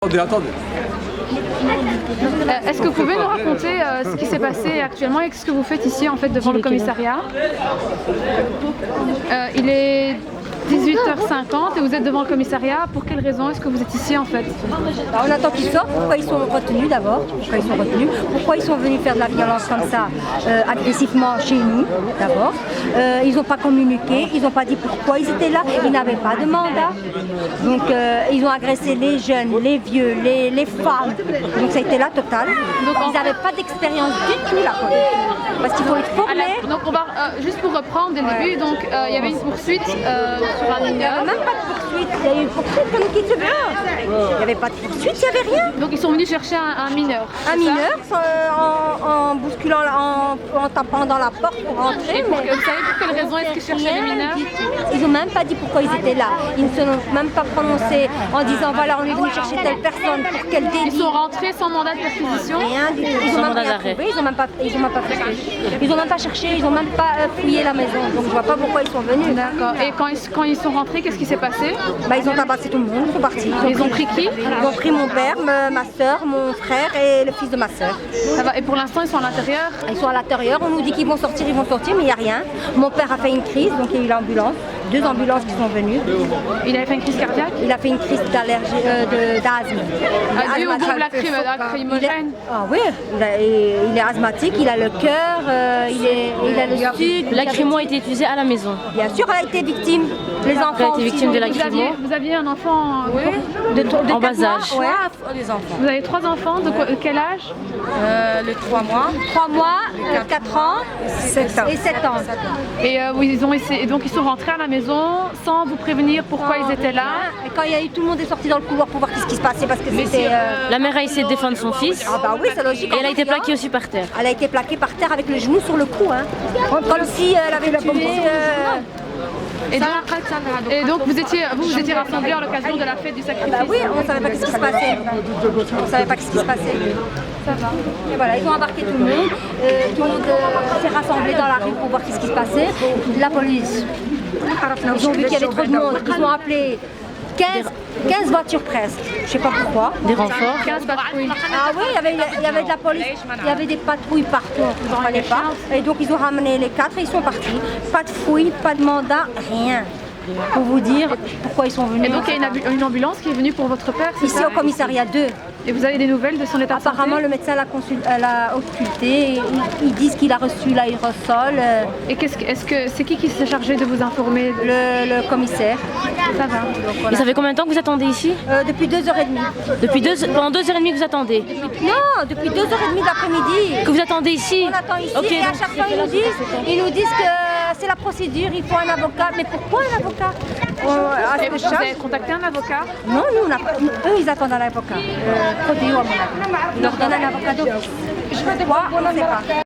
Attendez. Est-ce que vous pouvez nous raconter ce qui s'est passé actuellement et ce que vous faites ici en fait devant le commissariat? Il est 18h50 et vous êtes devant le commissariat. Pour quelle raison est-ce que vous êtes ici en fait? Alors, on attend qu'ils sortent. Pourquoi ils sont retenus d'abord? Pourquoi ils sont venus faire de la violence comme ça, agressivement chez nous d'abord? Ils n'ont pas communiqué, ils n'ont pas dit pourquoi ils étaient là. Ils n'avaient pas de mandat. Donc ils ont agressé les jeunes, les vieux, les femmes. Donc ça a été la totale. Donc, ils n'avaient pas d'expérience du tout là. Parce qu'il faut être formé. Donc on va juste pour reprendre dès le début. Donc il y avait une poursuite sur un Il n'y mineur. avait même pas de poursuite. Il y a eu une poursuite comme qui se veut. Il n'y avait pas de poursuite, il n'y avait rien. Donc ils sont venus chercher un mineur. Un mineur en bousculant, en tapant dans la porte pour rentrer. Et vous savez pour quelle raison est-ce qu'ils cherchaient les mineurs? Ils n'ont même pas dit pourquoi ils étaient là. Ils ne se sont même pas prononcés en disant voilà on est venu chercher telle personne pour quel délit. Ils sont rentrés sans mandat de perquisition. Rien du tout. Ils n'ont même rien trouvé. Ils n'ont même pas fouillé. Ils n'ont même pas cherché. Ils n'ont même pas fouillé la maison. Donc je vois pas pourquoi ils sont venus. D'accord. Et quand ils sont rentrés, qu'est-ce qui s'est passé? Ils ont tabassé tout le monde. Ils sont partis. Ils ont pris qui? Ils ont pris mon père, ma soeur, mon frère et le fils de ma soeur. Ça va. Et pour l'instant ils sont à l'intérieur? Ils sont à l'intérieur, on nous dit qu'ils vont sortir, mais il n'y a rien. Mon père a fait une crise, donc il y a eu l'ambulance, 2 ambulances qui sont venues. Il avait fait une crise cardiaque? Il a fait une crise d'asthme. Dû au bombe lacrymogène? Ah oui, il est asthmatique, il a le cœur, il a le sucre. Lacrymo a été utilisé à la maison. Bien sûr, elle a été victime. Les enfants Elle a été victime de la lacrymo. Vous aviez un enfant En bas âge. Ouais. Les enfants. Vous avez 3 enfants, de quel âge? Le 3 mois. 3 mois, 4 ans 7 ans. et 7 ans. Et ils ont essayé, et donc ils sont rentrés à la maison sans vous prévenir pourquoi ils étaient là. Et quand il y a eu, tout le monde est sorti dans le couloir pour voir ce qui se passait parce que c'était... La mère a essayé de défendre son fils. Ah bah oui, c'est logique. Et elle a été plaquée aussi par terre. Elle a été plaquée par terre avec le genou sur le cou, hein. Comme si elle avait tué... Et donc vous étiez rassemblés à l'occasion de la fête du sacrifice. Bah oui, on ne savait pas ce qui se passait. On ne savait pas ce qui se passait. Ça va. Et voilà, ils ont embarqué tout le monde. Tout le monde s'est rassemblé dans la rue pour voir ce qui se passait. La police, ils ont vu qu'il y avait trop de monde. Ils ont appelé 15 voitures presque. Je ne sais pas pourquoi. Des renforts. 15 patrouilles. Ah oui, il y avait de la police, il y avait des patrouilles partout, on ne comprenait pas. Et donc ils ont ramené les 4 et ils sont partis. Pas de fouille, pas de mandat, rien. Pour vous dire pourquoi ils sont venus. Et donc il y a une ambulance qui est venue pour votre père, c'est Ici ça? au commissariat 2. Et vous avez des nouvelles de son état de santé? Apparemment le médecin l'a occulté. Et ils disent qu'il a reçu l'aérosol. Et c'est qui s'est chargé de vous informer? Le commissaire. Ça va. Donc, voilà. Et ça fait combien de temps que vous attendez ici? Depuis 2h30. Pendant 2h30 que vous attendez? Non, depuis 2h30 d'après-midi. Que vous attendez ici? On attend ici Ok, et à donc- chaque fois ils nous disent que c'est la procédure, il faut un avocat. Mais pourquoi un avocat? Et vous avez contacté un avocat? Non, nous, eux, ils attendent un avocat. Prodeo, à mon avis. Ils leur donnent un avocat d'office. Pourquoi? On ne sait pas.